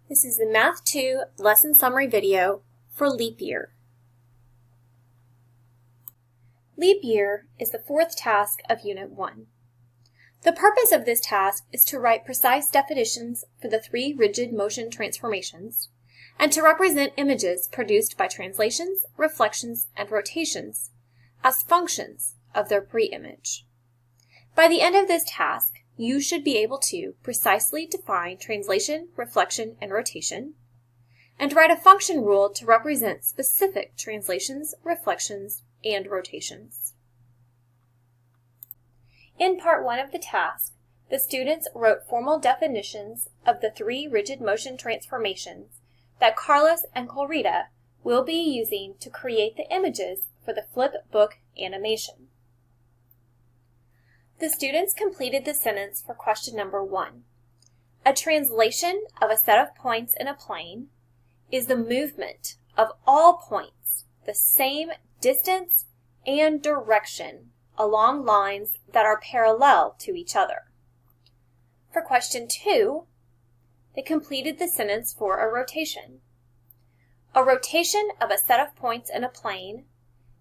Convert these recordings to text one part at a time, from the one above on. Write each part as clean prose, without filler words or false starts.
This is the Math 2 lesson summary video for leap year. Leap year is the fourth task of Unit 1. The purpose of this task is to write precise definitions for the three rigid motion transformations and to represent images produced by translations, reflections, and rotations as functions of their pre-image. By the end of this task, you should be able to precisely define translation, reflection, and rotation, and write a function rule to represent specific translations, reflections, and rotations. In Part 1 of the task, the students wrote formal definitions of the three rigid motion transformations that Carlos and Clarita will be using to create the images for the flip book animation. The students completed the sentence for question number 1. A translation of a set of points in a plane is the movement of all points the same distance and direction along lines that are parallel to each other. For question 2, they completed the sentence for a rotation. A rotation of a set of points in a plane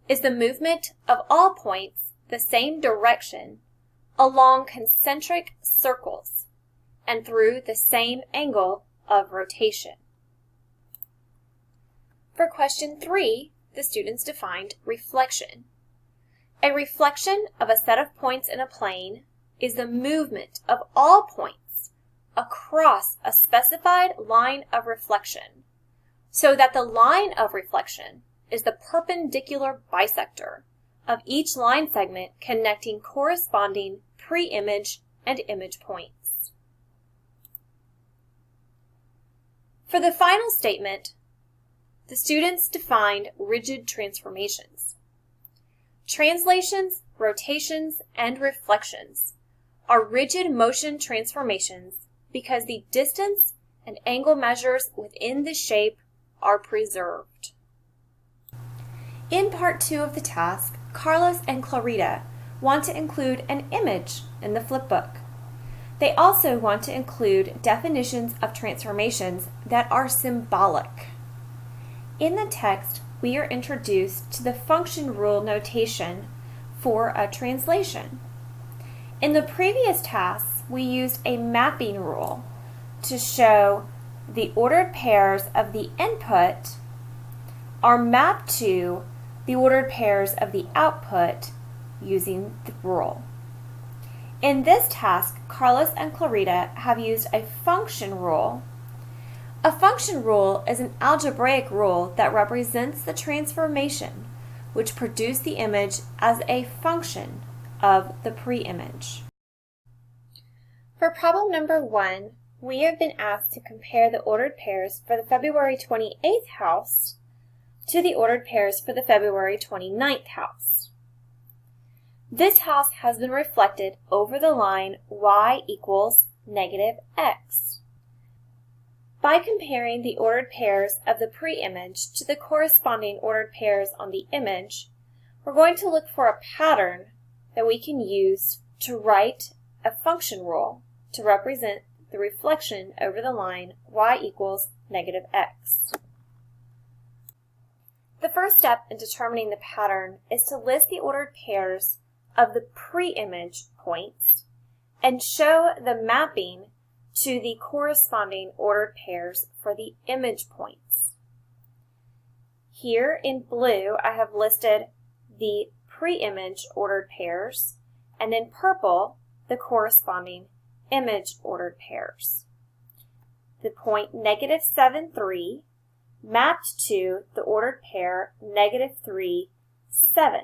is the movement of all points the same direction along concentric circles and through the same angle of rotation. For question 3, the students defined reflection. A reflection of a set of points in a plane is the movement of all points across a specified line of reflection, so that the line of reflection is the perpendicular bisector of each line segment connecting corresponding pre-image and image points. For the final statement, the students defined rigid transformations. Translations, rotations, and reflections are rigid motion transformations because the distance and angle measures within the shape are preserved. In Part 2 of the task, Carlos and Clarita want to include an image in the flipbook. They also want to include definitions of transformations that are symbolic. In the text, we are introduced to the function rule notation for a translation. In the previous tasks, we used a mapping rule to show the ordered pairs of the input are mapped to the ordered pairs of the output using the rule. In this task, Carlos and Clarita have used a function rule. A function rule is an algebraic rule that represents the transformation which produced the image as a function of the pre-image. For problem number 1, we have been asked to compare the ordered pairs for the February 28th house to the ordered pairs for the February 29th house. This house has been reflected over the line y equals negative x. By comparing the ordered pairs of the pre-image to the corresponding ordered pairs on the image, we're going to look for a pattern that we can use to write a function rule to represent the reflection over the line y equals negative x. The first step in determining the pattern is to list the ordered pairs of the pre-image points and show the mapping to the corresponding ordered pairs for the image points. Here in blue, I have listed the pre-image ordered pairs, and in purple, the corresponding image ordered pairs. The point negative 7, 3 mapped to the ordered pair negative 3, 7.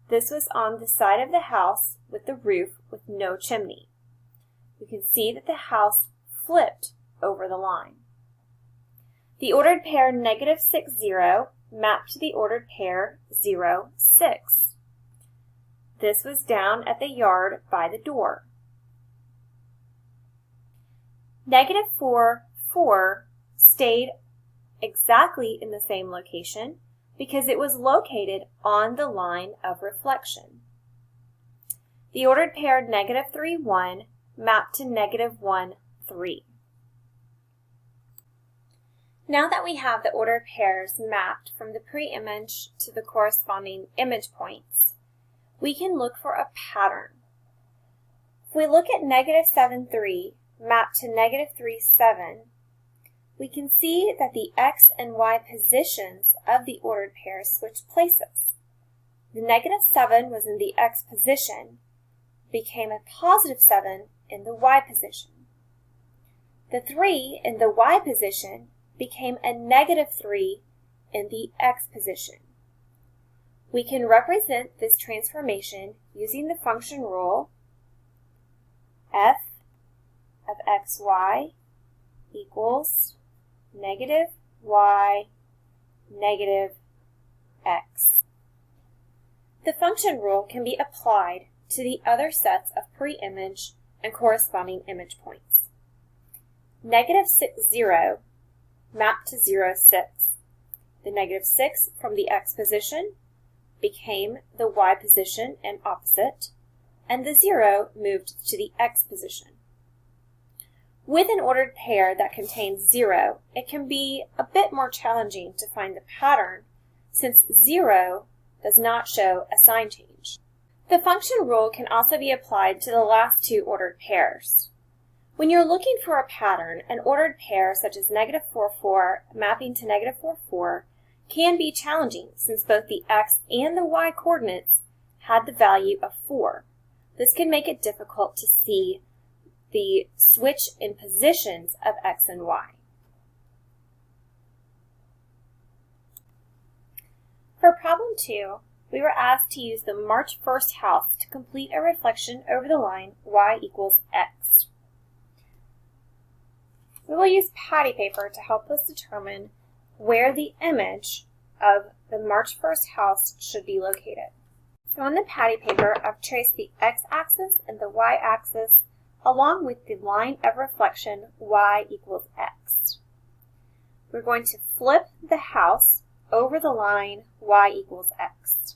This was on the side of the house with the roof with no chimney. You can see that the house flipped over the line. The ordered pair negative 6, 0 mapped to the ordered pair 0, 6. This was down at the yard by the door. Negative 4, 4 stayed exactly in the same location because it was located on the line of reflection. The ordered pair negative 3, 1 mapped to negative 1, 3. Now that we have the ordered pairs mapped from the pre-image to the corresponding image points, we can look for a pattern. If we look at -7, 3 mapped to -3, 7, we can see that the x and y positions of the ordered pair switch places. The -7 was in the x position, became a +7 in the y position. The 3 in the y position became a -3 in the x position. We can represent this transformation using the function rule f of xy equals -y -x. The function rule can be applied to the other sets of pre-image and corresponding image points. -6, 0 mapped to 0, 6. The -6 from the x position became the y position and opposite, and the 0 moved to the x position. With an ordered pair that contains 0, it can be a bit more challenging to find the pattern since 0 does not show a sign change. The function rule can also be applied to the last two ordered pairs. When you're looking for a pattern, an ordered pair such as -4, 4 mapping to -4, 4 can be challenging since both the x and the y coordinates had the value of 4. This can make it difficult to see the switch in positions of x and y. For problem 2, we were asked to use the March 1st house to complete a reflection over the line y equals x. We will use patty paper to help us determine where the image of the March 1st house should be located. So on the patty paper, I've traced the x-axis and the y-axis along with the line of reflection y equals x. We're going to flip the house over the line y equals x.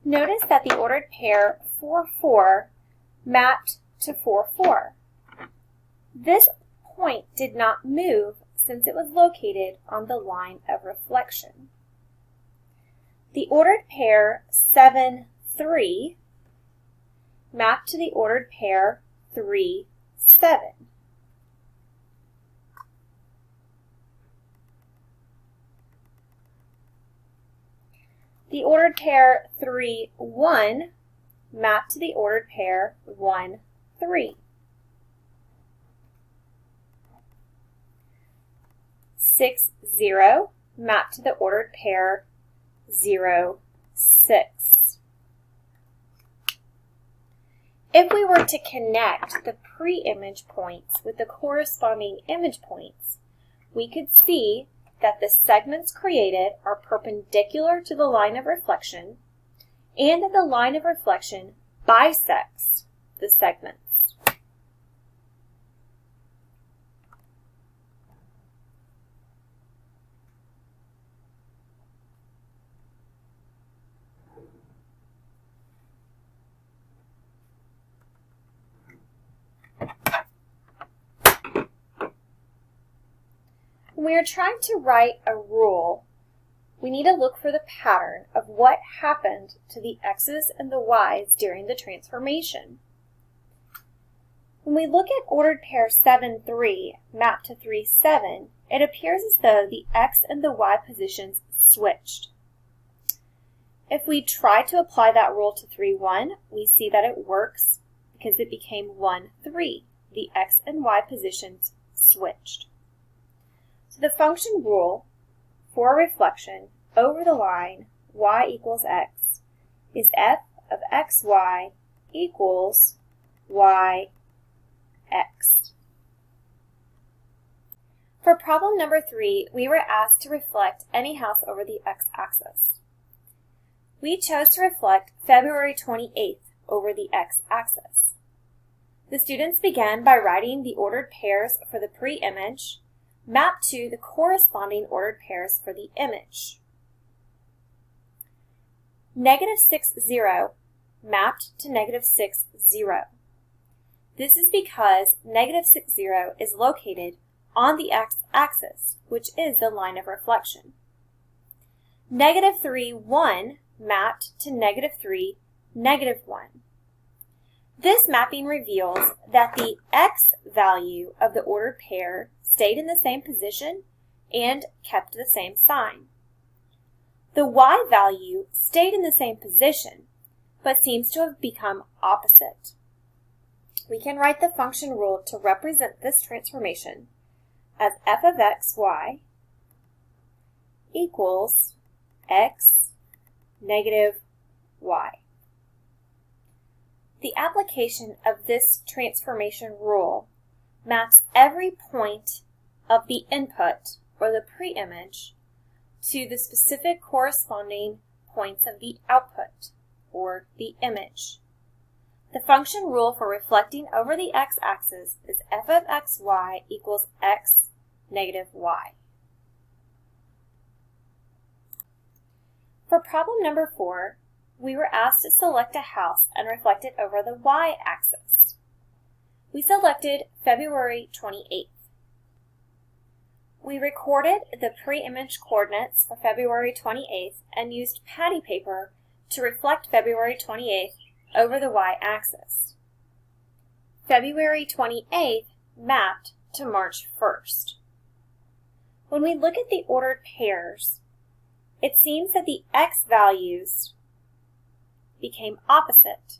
Notice that the ordered pair 4, 4 mapped to 4, 4. This point did not move since it was located on the line of reflection. The ordered pair 7, 3 mapped to the ordered pair 3, 7. The ordered pair 3, 1 mapped to the ordered pair 1, 3. 6, 0 mapped to the ordered pair 0, 6. If we were to connect the pre-image points with the corresponding image points, we could see that the segments created are perpendicular to the line of reflection and that the line of reflection bisects the segments. When we are trying to write a rule, we need to look for the pattern of what happened to the x's and the y's during the transformation. When we look at ordered pair 7, 3 mapped to 3, 7, it appears as though the x and the y positions switched. If we try to apply that rule to 3, 1, we see that it works because it became 1, 3. The x and y positions switched. So the function rule for reflection over the line y equals x is f of xy equals y x. For problem number 3, we were asked to reflect any house over the x-axis. We chose to reflect February 28th over the x-axis. The students began by writing the ordered pairs for the pre-image mapped to the corresponding ordered pairs for the image. Negative 6, 0 mapped to negative 6, 0. This is because negative 6, 0 is located on the x-axis, which is the line of reflection. Negative 3, 1 mapped to negative 3, negative 1. This mapping reveals that the x value of the ordered pair stayed in the same position and kept the same sign. The y value stayed in the same position, but seems to have become opposite. We can write the function rule to represent this transformation as f of xy equals x negative y. The application of this transformation rule maps every point of the input, or the pre-image, to the specific corresponding points of the output, or the image. The function rule for reflecting over the x-axis is f of xy equals x negative y. For problem number 4, we were asked to select a house and reflect it over the y-axis. We selected February 28th. We recorded the pre-image coordinates for February 28th and used patty paper to reflect February 28th over the y-axis. February 28th mapped to March 1st. When we look at the ordered pairs, it seems that the x values became opposite,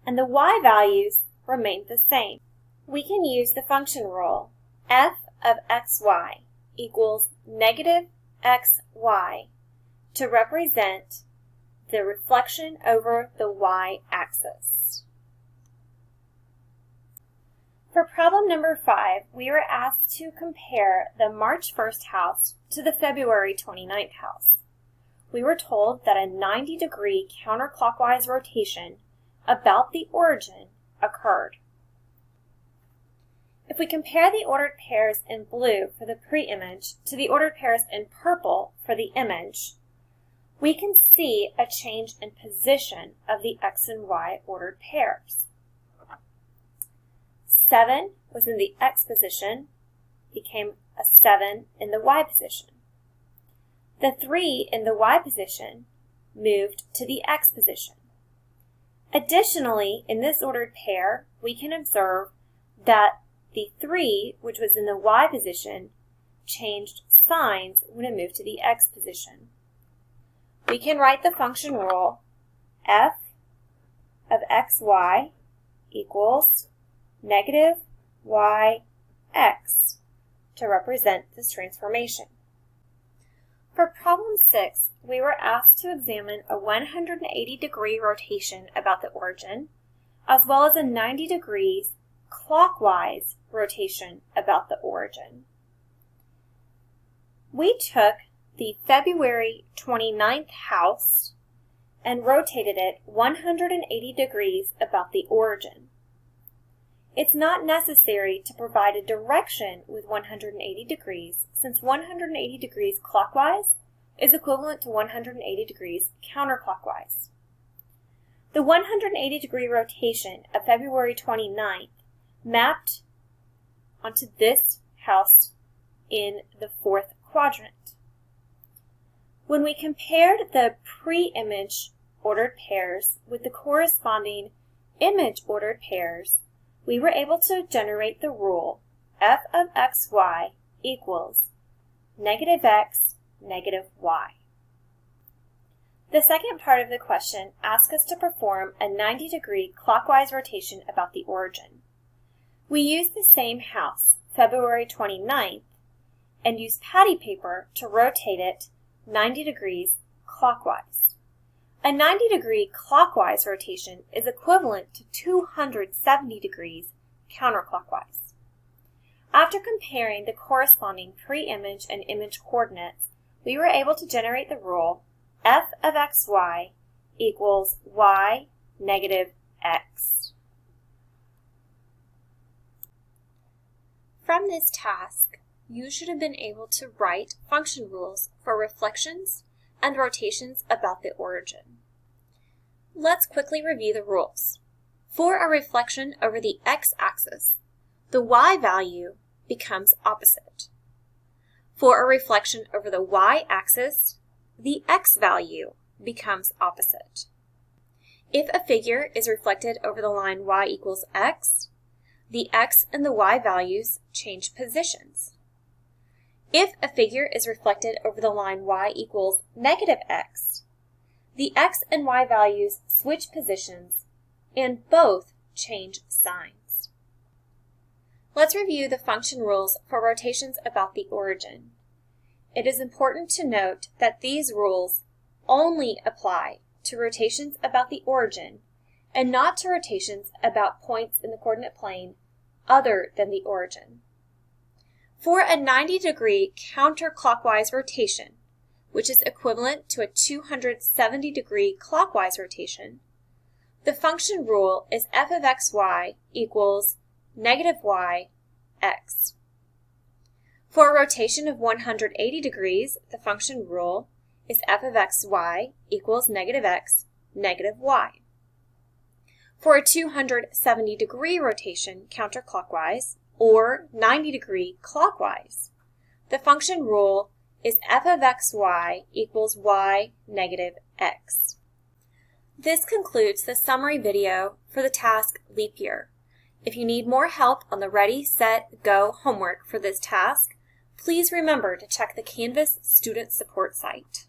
and the y values remained the same. We can use the function rule f of xy equals negative xy to represent the reflection over the y-axis. For problem number 5, we were asked to compare the March 1st house to the February 29th house. We were told that a 90-degree counterclockwise rotation about the origin occurred. If we compare the ordered pairs in blue for the pre-image to the ordered pairs in purple for the image, we can see a change in position of the x and y ordered pairs. 7 was in the x position, became a 7 in the y position. The 3 in the y position moved to the x position. Additionally, in this ordered pair, we can observe that the 3, which was in the y position, changed signs when it moved to the x position. We can write the function rule f of xy equals negative yx to represent this transformation. For problem 6, we were asked to examine a 180-degree rotation about the origin, as well as a 90 degrees clockwise rotation about the origin. We took the February 29th house and rotated it 180 degrees about the origin. It's not necessary to provide a direction with 180 degrees, since 180 degrees clockwise is equivalent to 180 degrees counterclockwise. The 180-degree rotation of February 29th mapped onto this house in the 4th quadrant. When we compared the pre-image ordered pairs with the corresponding image ordered pairs, we were able to generate the rule f of xy equals negative x, negative y. The second part of the question asks us to perform a 90-degree clockwise rotation about the origin. We used the same house, February 29th, and used patty paper to rotate it 90 degrees clockwise. A 90-degree clockwise rotation is equivalent to 270 degrees counterclockwise. After comparing the corresponding pre-image and image coordinates, we were able to generate the rule f of xy equals y negative x. From this task, you should have been able to write function rules for reflections and rotations about the origin. Let's quickly review the rules. For a reflection over the x-axis, the y value becomes opposite. For a reflection over the y-axis, the x value becomes opposite. If a figure is reflected over the line y equals x, the x and the y values change positions. If a figure is reflected over the line y equals negative x, the x and y values switch positions and both change signs. Let's review the function rules for rotations about the origin. It is important to note that these rules only apply to rotations about the origin and not to rotations about points in the coordinate plane other than the origin. For a 90-degree counterclockwise rotation, which is equivalent to a 270-degree clockwise rotation, the function rule is f of xy equals negative y x. For a rotation of 180 degrees, the function rule is f of xy equals negative x, negative y. For a 270-degree rotation counterclockwise, or 90-degree clockwise, the function rule is f of xy equals y negative x. This concludes the summary video for the task Leap Year. If you need more help on the Ready, Set, Go homework for this task, please remember to check the Canvas Student Support site.